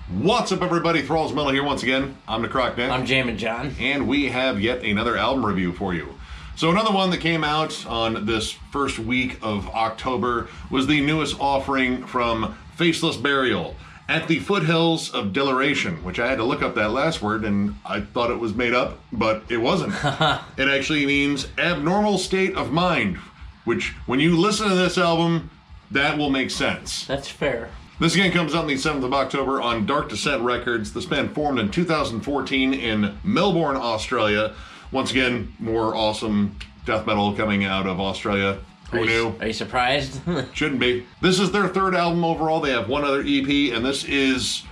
What's up, everybody? Thralls Metal here once again. I'm Necrotic. I'm Jammin, John. And we have yet another album review for you. So another one that came out on this first week of October was the newest offering from Faceless Burial at the Foothills of Deliration, which I had to look up that last word and I thought it was made up, but it wasn't. It actually means abnormal state of mind, which when you listen to this album, that will make sense. That's fair. This again comes out on the 7th of October on Dark Descent Records. This band formed in 2014 in Melbourne, Australia. Once again, more awesome death metal coming out of Australia. Who knew? Are you surprised? Shouldn't be. This is their third album overall. They have one other EP, and this is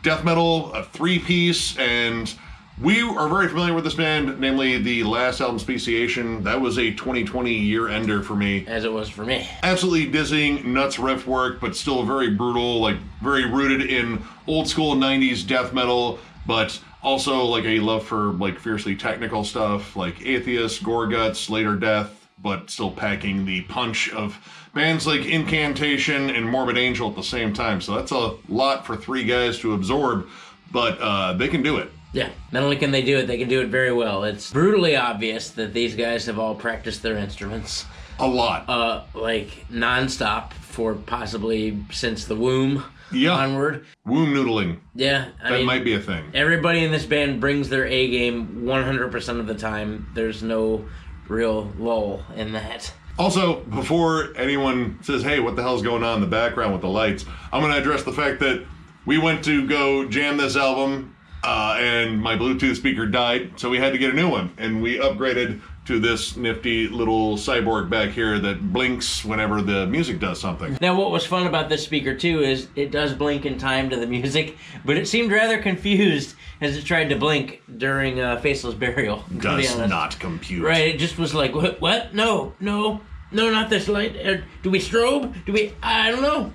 death metal, a three-piece, and we are very familiar with this band, namely the last album, Speciation. That was a 2020 year-ender for me. As it was for me. Absolutely dizzying, nuts riff work, but still very brutal, like very rooted in old school 90s death metal, but also like a love for like fiercely technical stuff like Atheist, Goreguts, Later Death, but still packing the punch of bands like Incantation and Morbid Angel at the same time. So that's a lot for three guys to absorb, but they can do it. Yeah, not only can they do it, they can do it very well. It's brutally obvious that these guys have all practiced their instruments. A lot. Like non-stop for possibly since the womb onward. Womb noodling. Yeah. I mean, might be a thing. Everybody in this band brings their A game 100% of the time. There's no real lull in that. Also, before anyone says, hey, what the hell's going on in the background with the lights, I'm going to address the fact that we went to go jam this album, and my Bluetooth speaker died, so we had to get a new one. And we upgraded to this nifty little cyborg back here that blinks whenever the music does something. Now, what was fun about this speaker, too, is it does blink in time to the music, but it seeed rather confused as it tried to blink during Faceless Burial. Does not compute. Right, it just was like, what? No, not this light. Do we strobe? I don't know.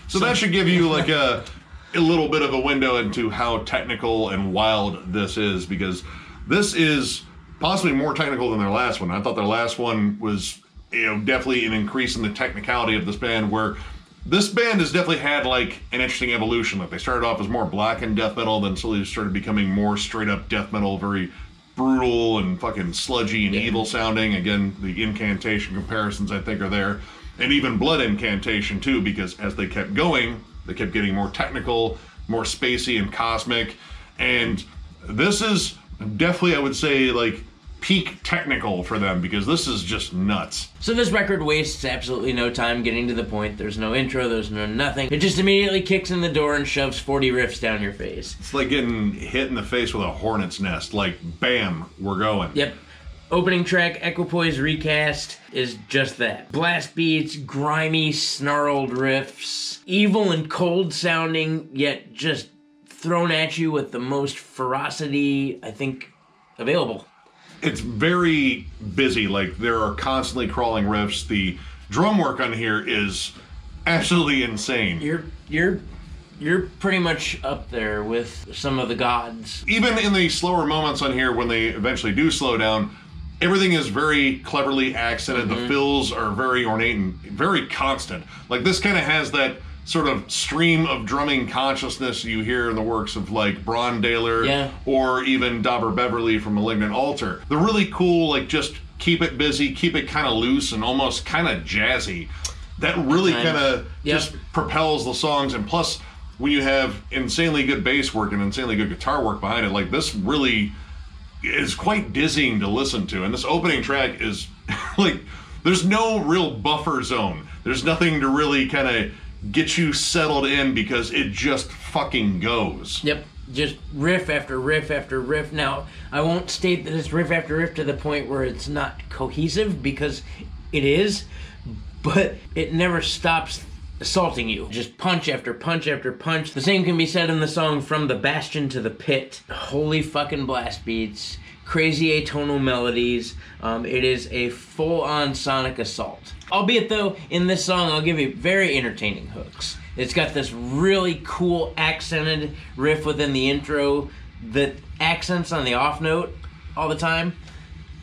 So that should give you like a little bit of a window into how technical and wild this is, because this is possibly more technical than their last one. I thought their last one was, definitely an increase in the technicality of this band, where this band has definitely had like an interesting evolution. Like they started off as more blackened death metal, then slowly started becoming more straight up death metal, very brutal and fucking sludgy and evil sounding. Again, the Incantation comparisons I think are there, and even Blood Incantation too, because as they kept going, they kept getting more technical, more spacey and cosmic, and this is definitely, I would say, like peak technical for them, because this is just nuts. So this record wastes absolutely no time getting to the point. There's no intro, there's no nothing. It just immediately kicks in the door and shoves 40 riffs down your face. It's like getting hit in the face with a hornet's nest. Like, bam, we're going. Yep. Opening track, Equipoise Recast, is just that. Blast beats, grimy, snarled riffs, evil and cold sounding, yet just thrown at you with the most ferocity, I think, available. It's very busy. Like, there are constantly crawling riffs. The drum work on here is absolutely insane. You're pretty much up there with some of the gods. Even in the slower moments on here, when they eventually do slow down, everything is very cleverly accented. The fills are very ornate and very constant. Like, this kind of has that sort of stream of drumming consciousness you hear in the works of like Brondaler or even Dauber Beverly from Malignant Altar. They're really cool, like just keep it busy, keep it kind of loose and almost kind of jazzy. That really kind of just propels the songs. And plus, when you have insanely good bass work and insanely good guitar work behind it, like this really is quite dizzying to listen to. And this opening track is like, there's no real buffer zone. There's nothing to really kind of get you settled in, because it just fucking goes. Yep, just riff after riff after riff. Now, I won't state that it's riff after riff to the point where it's not cohesive, because it is, but it never stops assaulting you. Just punch after punch after punch. The same can be said in the song From the Bastion to the Pit. Holy fucking blast beats, crazy atonal melodies. It is a full-on sonic assault. Albeit, though, in this song, I'll give you very entertaining hooks. It's got this really cool accented riff within the intro that accents on the off note all the time.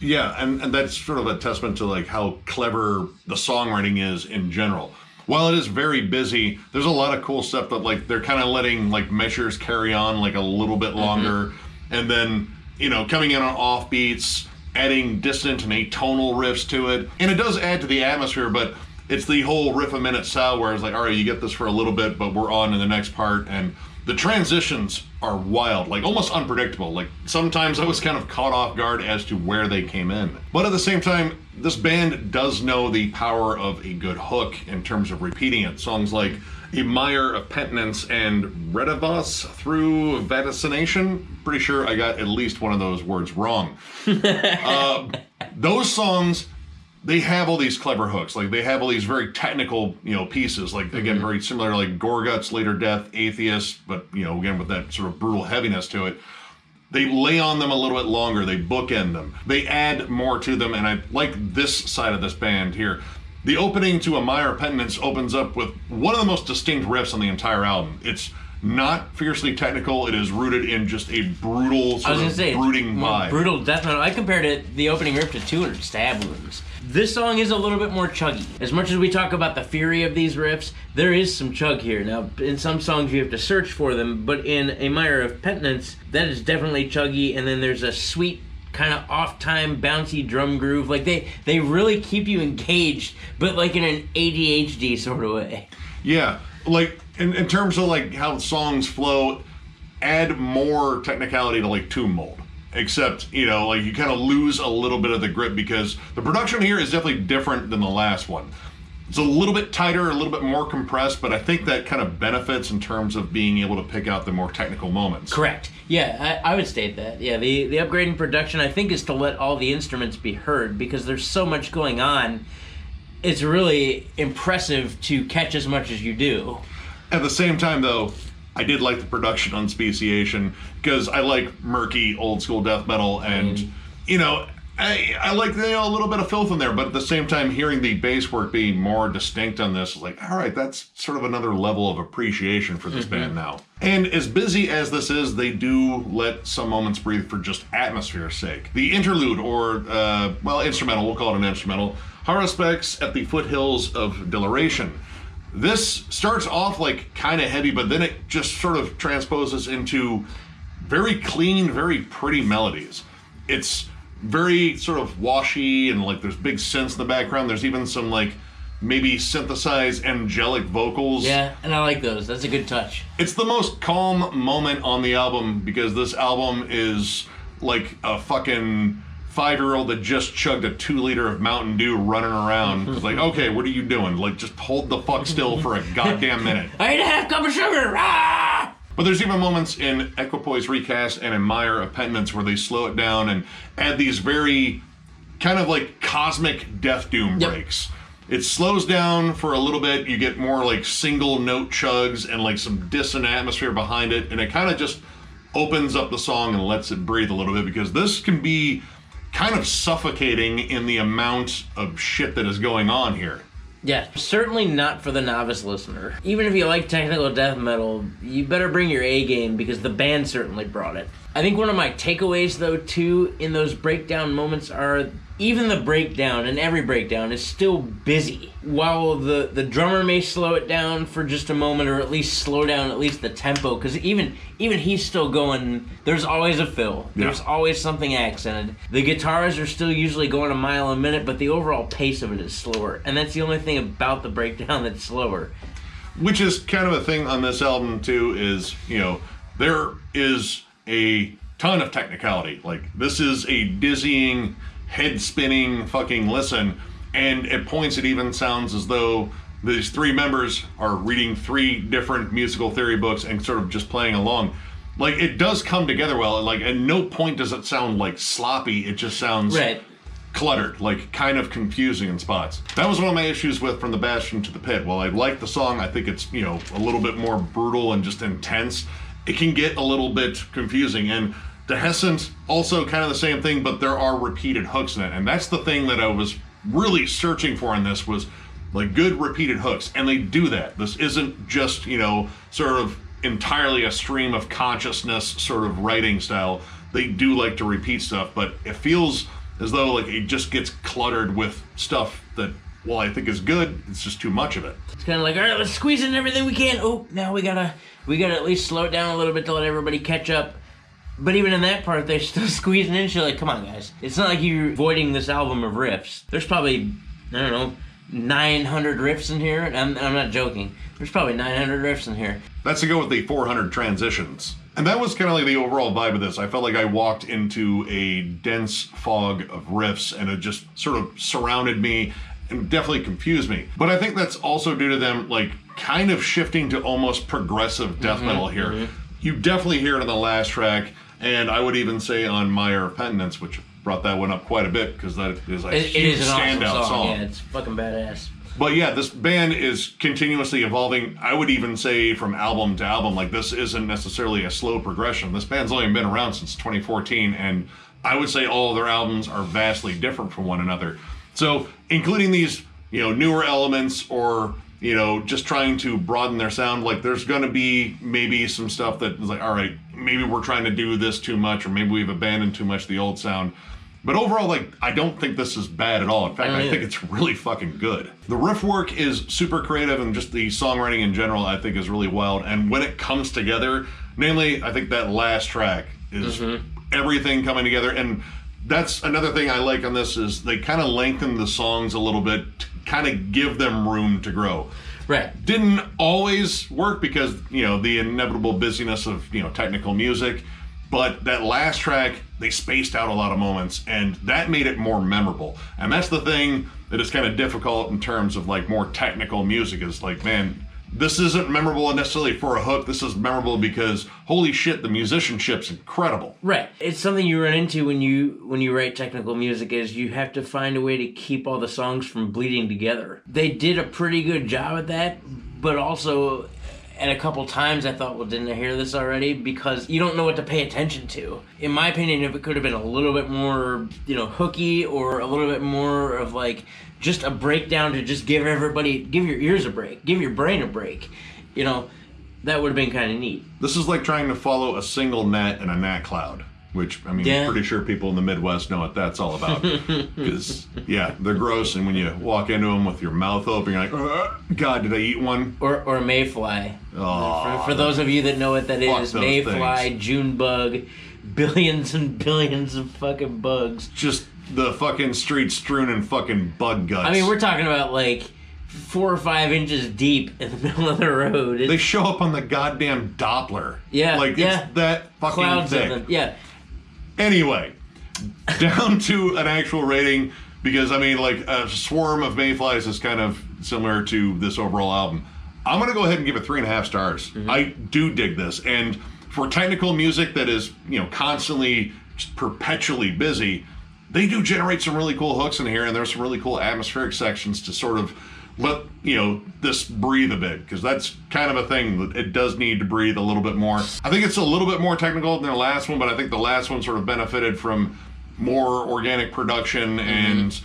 Yeah, and that's sort of a testament to like how clever the songwriting is in general. while it is very busy, there's a lot of cool stuff that like they're kind of letting like measures carry on like a little bit longer, and then coming in on offbeats, adding dissonant and atonal riffs to it, and it does add to the atmosphere. But it's the whole riff a minute style where it's like, all right, you get this for a little bit, but we're on to the next part, and the transitions are wild, like almost unpredictable. Like sometimes I was kind of caught off guard as to where they came in. But at the same time, this band does know the power of a good hook in terms of repeating it. Songs like A Mire of Penitence and Redivas through Vaticination. Pretty sure I got at least one of those words wrong. Those songs, they have all these clever hooks. Like they have all these very technical, pieces. Like again, very similar to like Gorguts, Later Death, Atheist, but again with that sort of brutal heaviness to it. They lay on them a little bit longer. They bookend them. They add more to them, and I like this side of this band here. The opening to A Mire of Penitence opens up with one of the most distinct riffs on the entire album. It's not fiercely technical. It is rooted in just a brutal, brooding vibe. Brutal death metal. I compared the opening riff to 200 Stab Wounds. This song is a little bit more chuggy. As much as we talk about the fury of these riffs, there is some chug here. Now, in some songs you have to search for them, but in A Mire of Penitence, that is definitely chuggy, and then there's a sweet, kind of off-time, bouncy drum groove. Like, they really keep you engaged, but like in an ADHD sort of way. Yeah, like, in terms of like how songs flow, add more technicality to like Tomb Mold. Except, like you kind of lose a little bit of the grip because the production here is definitely different than the last one. It's a little bit tighter, a little bit more compressed, but I think that kind of benefits in terms of being able to pick out the more technical moments. Correct. Yeah, I would state that. Yeah, the upgrade in production, I think, is to let all the instruments be heard because there's so much going on. It's really impressive to catch as much as you do. At the same time, though, I did like the production on Speciation because I like murky old school death metal, and I like a little bit of filth in there, but at the same time, hearing the bass work being more distinct on this is like, all right, that's sort of another level of appreciation for this band now. And as busy as this is, they do let some moments breathe for just atmosphere's sake. The interlude, or instrumental, we'll call it an instrumental, Haruspex at the Foothills of Deliration. This starts off like kind of heavy, but then it just sort of transposes into very clean, very pretty melodies. It's very sort of washy, and like there's big synths in the background. There's even some like maybe synthesized angelic vocals. Yeah, and I like those. That's a good touch. It's the most calm moment on the album because this album is like a fucking 5-year-old that just chugged a 2-liter of Mountain Dew running around. It's like, okay, what are you doing? Like, just hold the fuck still for a goddamn minute. I ate a half cup of sugar! Ah! But there's even moments in Equipoise Recast and in Mire of Penitence where they slow it down and add these very kind of like cosmic death doom breaks. It slows down for a little bit. You get more like single note chugs and like some dissonant atmosphere behind it. And it kind of just opens up the song and lets it breathe a little bit because this can be kind of suffocating in the amount of shit that is going on here. Yeah, certainly not for the novice listener. Even if you like technical death metal, you better bring your A game because the band certainly brought it. I think one of my takeaways, though, too, in those breakdown moments are even the breakdown, and every breakdown, is still busy. While the drummer may slow it down for just a moment, or at least slow down at least the tempo, because even he's still going, there's always a fill. There's always something accented. The guitars are still usually going a mile a minute, but the overall pace of it is slower. And that's the only thing about the breakdown that's slower. Which is kind of a thing on this album, too, is, there is a ton of technicality. Like, this is a dizzying, head-spinning fucking listen, and at points it even sounds as though these 3 members are reading 3 different musical theory books and sort of just playing along. Like, it does come together well. Like, at no point does it sound like sloppy. It just sounds cluttered, like kind of confusing in spots. That was one of my issues with From the Bastion to the Pit. While I like the song, I think it's, a little bit more brutal and just intense. It can get a little bit confusing, and Dehessent also kind of the same thing, but there are repeated hooks in it, and that's the thing that I was really searching for in this was like good repeated hooks, and they do that. This isn't just, sort of entirely a stream of consciousness sort of writing style. They do like to repeat stuff, but it feels as though like it just gets cluttered with stuff that while I think is good, it's just too much of it. It's kind of like, all right, let's squeeze in everything we can. Oh, now we gotta at least slow it down a little bit to let everybody catch up. But even in that part, they're still squeezing in. You're like, come on, guys. It's not like you're avoiding this album of riffs. There's probably, I don't know, 900 riffs in here. I'm not joking. There's probably 900 riffs in here. That's to go with the 400 transitions. And that was kind of like the overall vibe of this. I felt like I walked into a dense fog of riffs, and it just sort of surrounded me and definitely confused me. But I think that's also due to them, like, kind of shifting to almost progressive death metal here. Mm-hmm. You definitely hear it on the last track, and I would even say on My Repentance, which brought that one up quite a bit, because that is a huge standout awesome song. Yeah, it's fucking badass. But yeah, this band is continuously evolving. I would even say from album to album, like, this isn't necessarily a slow progression. This band's only been around since 2014, and I would say all of their albums are vastly different from one another. So including these, newer elements, or just trying to broaden their sound, like, there's going to be maybe some stuff that is like, all right, maybe we're trying to do this too much, or maybe we've abandoned too much the old sound. But overall, like, I don't think this is bad at all. In fact, I think it's really fucking good. The riff work is super creative, and just the songwriting in general, I think, is really wild. And when it comes together, namely, I think that last track is everything coming together. And that's another thing I like on this, is they kind of lengthen the songs a little bit to kind of give them room to grow. Right. Didn't always work because, the inevitable busyness of, technical music. But that last track, they spaced out a lot of moments, and that made it more memorable. And that's the thing that is kind of difficult in terms of, like, more technical music, is like, man, this isn't memorable necessarily for a hook. This is memorable because, holy shit, the musicianship's incredible. Right. It's something you run into when you write technical music, is you have to find a way to keep all the songs from bleeding together. They did a pretty good job at that, but also, at a couple times I thought, well, didn't I hear this already? Because you don't know what to pay attention to. In my opinion, if it could have been a little bit more, hooky, or a little bit more of, like, just a breakdown to just give your ears a break, give your brain a break, that would have been kind of neat. This is like trying to follow a single gnat in a gnat cloud, which, I'm pretty sure people in the Midwest know what that's all about. Because, they're gross, and when you walk into them with your mouth open, you're like, God, did I eat one? Or mayfly. Oh, for those of you that know what that is, mayfly, things. June bug, billions and billions of fucking bugs. Just the fucking street strewn in fucking bug guts. I mean, we're talking about, like, 4 or 5 inches deep in the middle of the road. They show up on the goddamn Doppler. Yeah, Like, it's that fucking clouds thick. of them. Yeah. Anyway, down to an actual rating, because, I mean, like, a swarm of mayflies is kind of similar to this overall album. I'm going to go ahead and give it 3.5 stars. Mm-hmm. I do dig this. And for technical music that is, constantly, just perpetually busy, they do generate some really cool hooks in here, and there's some really cool atmospheric sections to sort of let, this breathe a bit, because that's kind of a thing that it does need to breathe a little bit more. I think it's a little bit more technical than the last one, but I think the last one sort of benefited from more organic production and,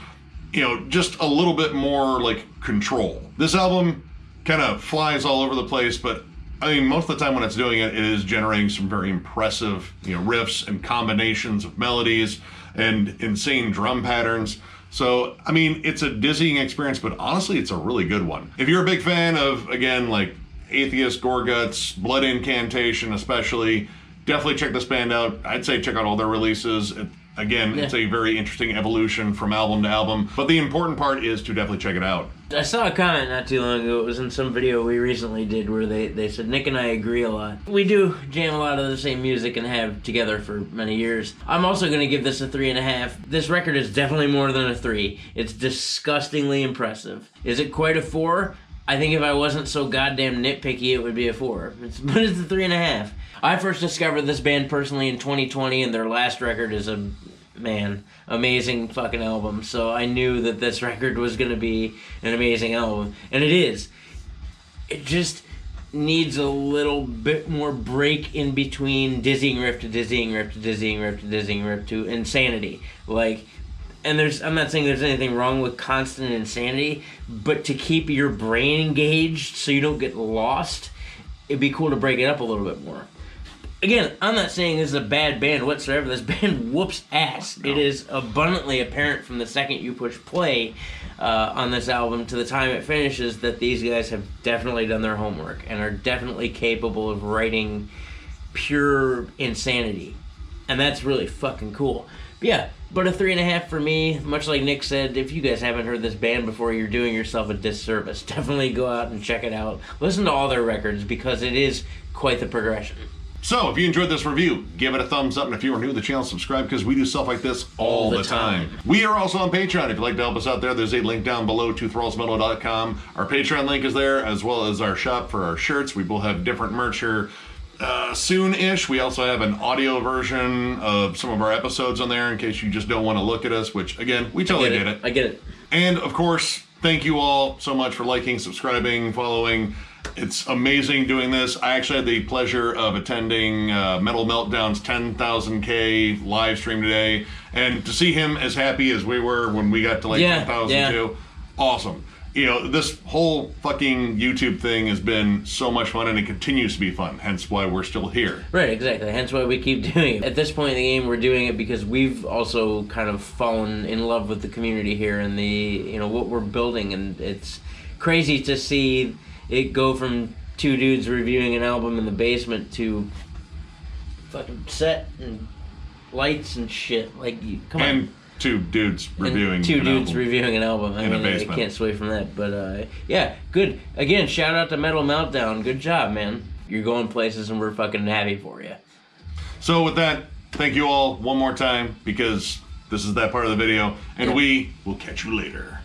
just a little bit more, like, control. This album kind of flies all over the place, but I mean, most of the time when it's doing it, it is generating some very impressive, riffs and combinations of melodies and insane drum patterns. So, I mean, it's a dizzying experience, but honestly, it's a really good one. If you're a big fan of, again, like, Atheist, Gorguts, Blood Incantation especially, definitely check this band out. I'd say check out all their releases. It's a very interesting evolution from album to album, but the important part is to definitely check it out. I saw a comment not too long ago. It was in some video we recently did where they said, Nick and I agree a lot. We do jam a lot of the same music and have together for many years. I'm also going to give this a 3.5. This record is definitely more than a 3. It's disgustingly impressive. Is it quite a 4? I think if I wasn't so goddamn nitpicky, it would be a 4. But it's a 3.5. I first discovered this band personally in 2020, and their last record is amazing fucking album. So I knew that this record was going to be an amazing album. And it is. It just needs a little bit more break in between dizzying riff to dizzying riff to dizzying riff to dizzying riff to insanity. Like, and I'm not saying there's anything wrong with constant insanity, but to keep your brain engaged so you don't get lost, it'd be cool to break it up a little bit more. Again, I'm not saying this is a bad band whatsoever. This band whoops ass. No. It is abundantly apparent from the second you push play. on this album to the time it finishes that these guys have definitely done their homework and are definitely capable of writing pure insanity. And that's really fucking cool. But yeah, but a 3.5 for me. Much like Nick said, if you guys haven't heard this band before, you're doing yourself a disservice. Definitely go out and check it out. Listen to all their records because it is quite the progression. So, if you enjoyed this review, give it a thumbs up, and if you are new to the channel, subscribe, because we do stuff like this all the time. We are also on Patreon. If you'd like to help us out there, there's a link down below to thrallsmetal.com. Our Patreon link is there, as well as our shop for our shirts. We will have different merch here soon-ish. We also have an audio version of some of our episodes on there, in case you just don't want to look at us, which, again, we totally get it. I get it. And, of course, thank you all so much for liking, subscribing, following. It's amazing doing this. I actually had the pleasure of attending Metal Meltdown's 10,000K live stream today, and to see him as happy as we were when we got to like 10,000 too, awesome. You know, this whole fucking YouTube thing has been so much fun, and it continues to be fun, hence why we're still here. Right, exactly. Hence why we keep doing it. At this point in the game, we're doing it because we've also kind of fallen in love with the community here and the, you know, what we're building, and it's crazy to see it go from 2 dudes reviewing an album in the basement to fucking set and lights and shit. Like, come on. And 2 dudes reviewing and 2 dudes reviewing an album. I mean, I can't sway from that. But, yeah, good. Again, shout out to Metal Meltdown. Good job, man. You're going places and we're fucking happy for you. So with that, thank you all one more time, because this is that part of the video, and we will catch you later.